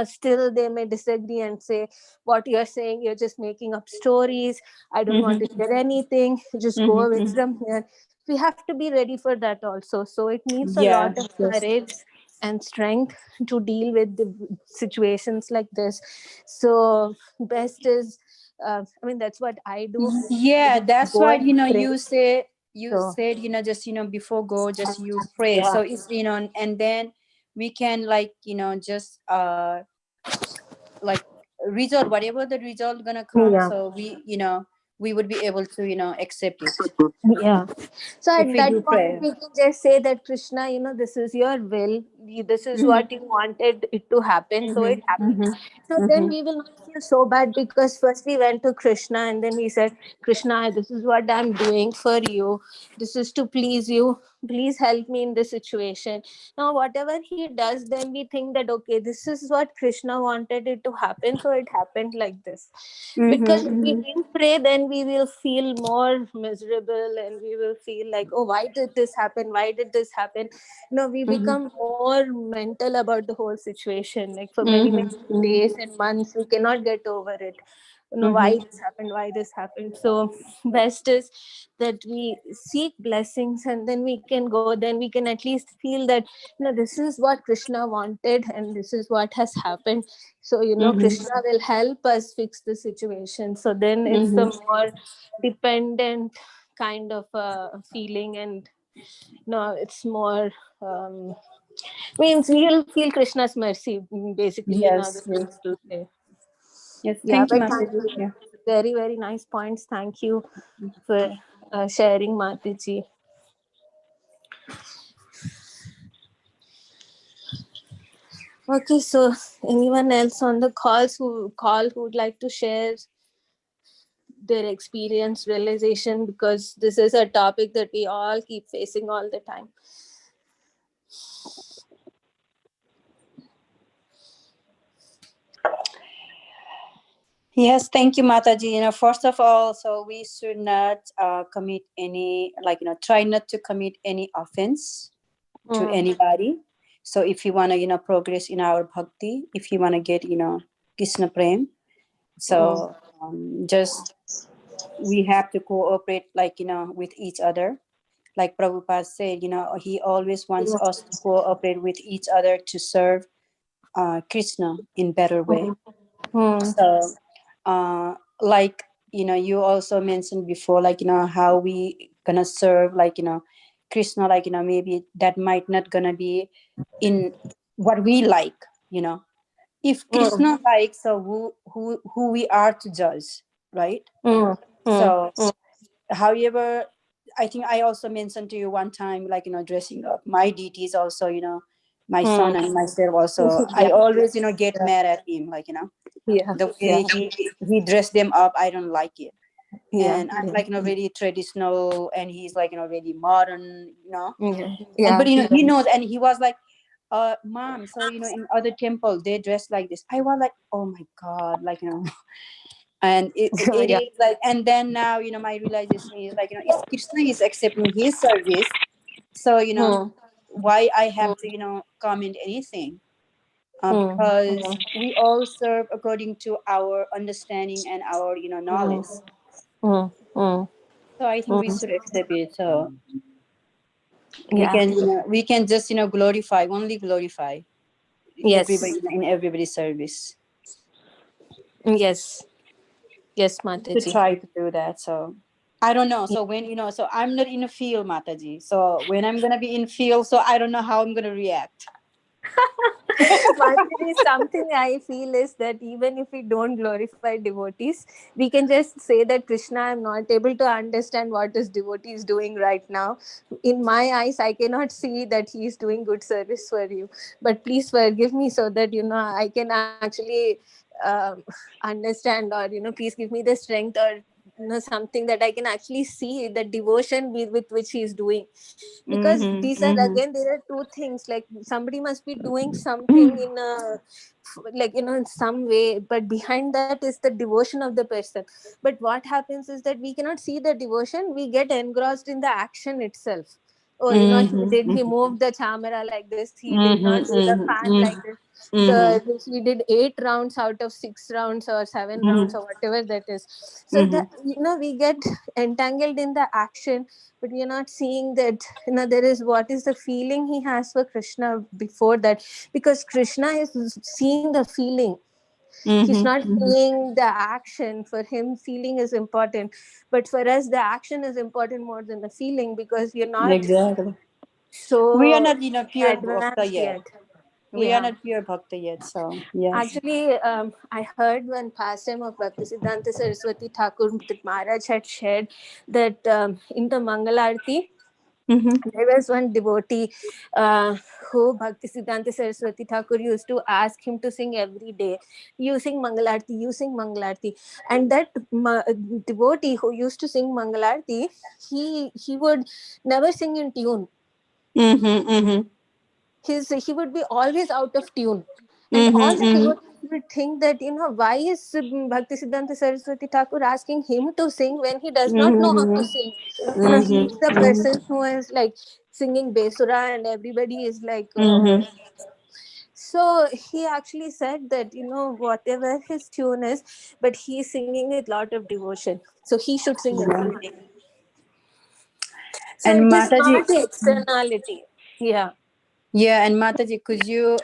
still they may disagree and say, what you're saying, you're just making up stories, I don't want to hear anything, just go away from here. We have to be ready for that also. So it needs a lot Yeah. of Yes. courage and strength to deal with the situations like this. So best is, that's what I do. Yeah, that's Go why, and pray. you So said, just, before go, just you pray. yeah. So it's, and then we can, like, just like result, whatever the result gonna come. Yeah. So we would be able to, accept it Yeah. So if at we do that point, prayer. we can just say that, Krishna, this is your will. This is what you wanted it to happen. So it happened. So then we will not feel so bad, because first we went to Krishna and then we said, Krishna, this is what I'm doing for you. This is to please you. Please help me in this situation. Now, whatever he does, then we think that, okay, this is what Krishna wanted it to happen. So it happened like this. Because if we didn't pray, then we will feel more miserable, and we will feel like, oh, why did this happen, why did this happen. We become more mental about the whole situation, like for many many days and months we cannot get over it. Why this happened, why this happened. So best is that we seek blessings, and then we can go, then we can at least feel that, this is what Krishna wanted and this is what has happened. So Krishna will help us fix the situation. So then it's a more dependent kind of feeling, and it's more, means we'll feel Krishna's mercy, basically, in other Yes. words to say. Yes. Yeah, Thank you, but thank Mataji. you. Yeah. Very, very nice points. Thank you for sharing, Mataji. Okay, so anyone else on the who would like to share their experience, realization, because this is a topic that we all keep facing all the time. Yes, thank you, Mataji. First of all, so we should not commit any, like, try not to commit any offense to anybody. So if you want to, progress in our bhakti, if you want to get, Krishna Prem, so just we have to cooperate, like, with each other. Like Prabhupada said, he always wants us to cooperate with each other to serve Krishna in better way. So, like, you also mentioned before, like, how we gonna serve, like, Krishna, like, maybe that might not gonna be in what we like, if Krishna likes, so who we are to judge, right? So, however, I think I also mentioned to you one time, like, dressing up my deities also, my son and myself also, I always, get mad at him, like, Yeah, the yeah, way he dressed them up, I don't like it. yeah, And I'm like, very traditional, and he's like, very modern, yeah, and but yeah. he knows, and he was like, mom, so in other temple they dress like this. I was like, oh my god, like, and it Yeah. is like, and then now, my realization is like, if Krishna is accepting his service, so why I have to, comment anything, because we all serve according to our understanding and our, knowledge. So I think we should accept it. So we Yeah. can, we can just, only glorify everybody, Yes. in everybody's service. Yes. Yes, To Mataji. try to do that. So I don't know. So when, so I'm not in a field, Mataji. So when I'm gonna be in field, so I don't know how I'm gonna react. Mataji, something I feel is that even if we don't glorify devotees, we can just say that, Krishna, I'm not able to understand what this devotee is doing right now. In my eyes, I cannot see that he is doing good service for you. But please forgive me, so that I can actually understand, or please give me the strength, or something that I can actually see the devotion with which he's doing. Because Mhm, these are, mhm. again, there are two things, like somebody must be doing something in a, like, in some way, but behind that is the devotion of the person. But what happens is that we cannot see the devotion, we get engrossed in the action itself. Oh, he moved the camera like this, he did not do the fan like this, he did 8 rounds out of 6 rounds or 7 rounds or whatever that is. So that, we get entangled in the action, but we are not seeing that, there is, what is the feeling he has for Krishna before that, because Krishna is seeing the feeling. He's not seeing the action. For him, feeling is important, but for us the action is important more than the feeling, because we are not Exactly. so We are not, pure bhakta advanced yet. yet. We are not pure bhakta yet. So yes. Actually, I heard one pastime of Bhaktisiddhanta Saraswati Thakur that Maharaj had shared that in the Mangalarti, there was one devotee who Bhaktisiddhanta Saraswati Thakur used to ask him to sing every day, using Mangalarti. And that devotee who used to sing Mangalarti, he would never sing in tune. He would be always out of tune. And all the devotees would think that, why is Bhaktisiddhanta Saraswati Thakur asking him to sing when he does not know how to sing? He's the person who is like singing Besura and everybody is like, So he actually said that, whatever his tune is, but he's singing with lot of devotion. So he should sing every day. So And it is Mataji, not the externality. Yeah. yeah, and Mataji, could you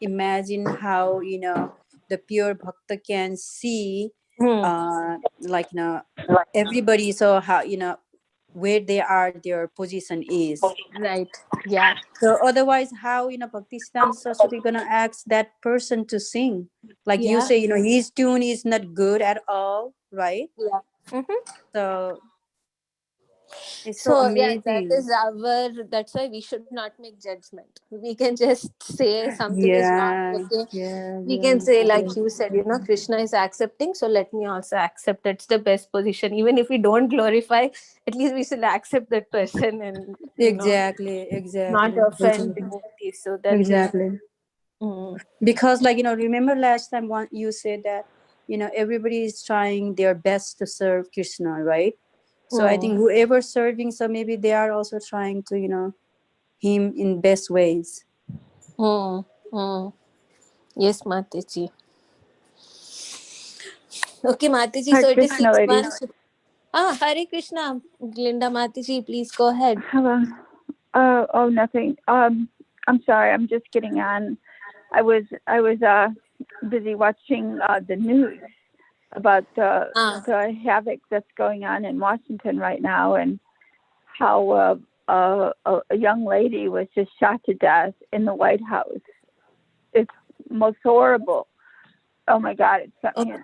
imagine how the pure bhakta can see everybody, so how where they are, their position is. Right. Yeah. So otherwise, how Bhaktisiddhanta Saraswati gonna ask that person to sing? Like you Yeah. say, his tune is not good at all, right? Yeah. So it's so So yeah, amazing. that's why we should not make judgment. We can just say something is not Yeah, okay. yeah, We can yeah, say, yeah. like you said, Krishna is accepting, so let me also accept. It's the best position. Even if we don't glorify, at least we should accept that person and Exactly, not exactly, offend devotees. So that exactly. Because remember last time you said that everybody is trying their best to serve Krishna, right? So I think whoever serving, so maybe they are also trying to him in best ways. Yes, Mataji. Okay, Mataji. Hare So it is Krishna, 6 ladies. months. Hare Krishna. Linda Mataji, please go ahead. Hello. Oh, nothing. I'm sorry. I'm just getting on. I was busy watching the news about the havoc that's going on in Washington right now, and how a young lady was just shot to death in the White House. It's most horrible. Oh my God! It's something.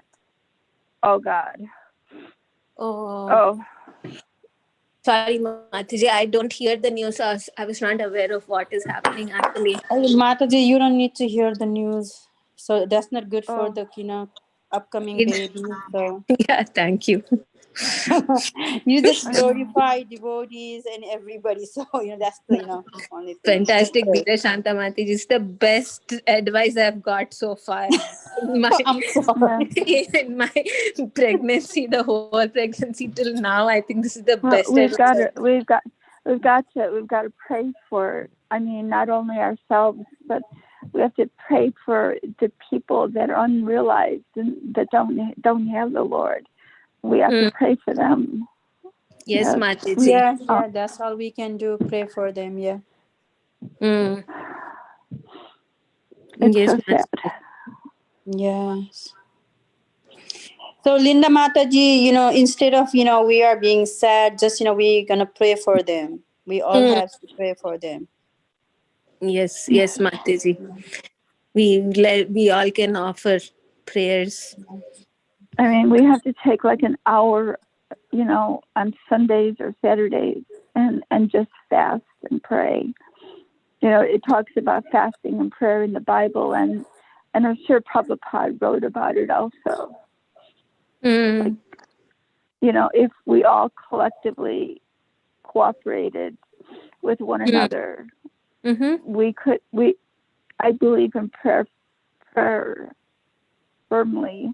Oh God. Oh. Sorry, Mataji, I don't hear the news. I was not aware of what is happening actually. Mataji, you don't need to hear the news. So that's not good for the upcoming baby. So Yeah, thank you. you just glorify devotees and everybody. So that's the only thing. Fantastic, Veera Shanta Mataji. It's the best advice I've got so far. I'm sorry. In my pregnancy, the whole pregnancy till now, I think this is the best We've advice. got to pray for. I mean, not only ourselves, but we have to pray for the people that are unrealized and that don't have the Lord. We have to pray for them. Yes, Mataji. Yeah, that's all we can do. Pray for them. Yeah. It's Yes, so sad. Yes. So Linda Mataji, instead of we are being sad, just we're gonna pray for them. We all have to pray for them. Yes, Mataji. We all can offer prayers. I mean, we have to take like an hour, on Sundays or Saturdays and just fast and pray. It talks about fasting and prayer in the Bible, and I'm sure Prabhupada wrote about it also. if we all collectively cooperated with one another, I believe in prayer firmly.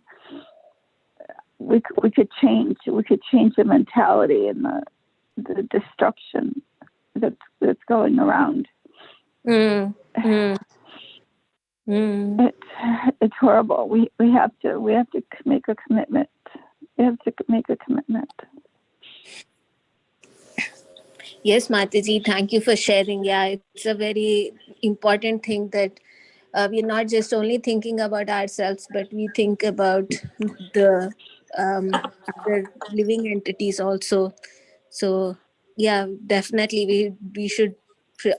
We could change the mentality and the destruction that's going around. It's horrible. We have to make a commitment. We have to make a commitment. Yes, Mataji, thank you for sharing. Yeah, it's a very important thing that we're not just only thinking about ourselves, but we think about the other living entities also. So, yeah, definitely we should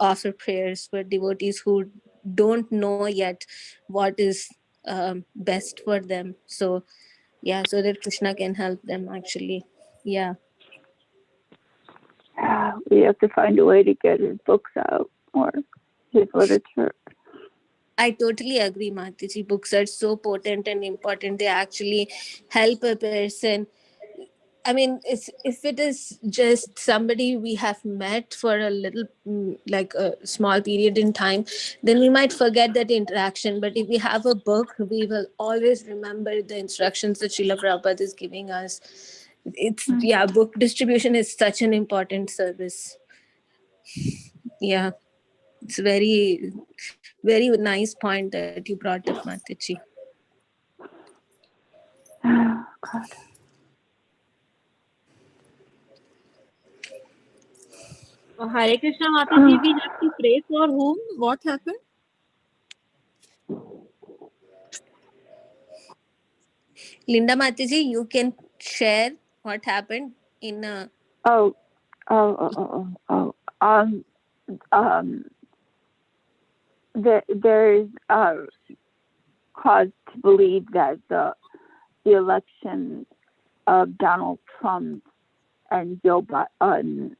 offer prayers for devotees who don't know yet what is best for them. So, yeah, so that Krishna can help them actually. Yeah. We have to find a way to get his books out or his literature. I totally agree, Mataji. Books are so potent and important. They actually help a person. I mean, if it is just somebody we have met for a little, like a small period in time, then we might forget that interaction. But if we have a book, we will always remember the instructions that Srila Prabhupada is giving us. Book distribution is such an important service. Yeah, it's very, very nice point that you brought up, Mataji. Oh, God. Hare Krishna, Mataji, we have to pray for whom? What happened? Linda Mataji, you can share what happened in There's cause to believe that the election of Donald Trump and Joe Biden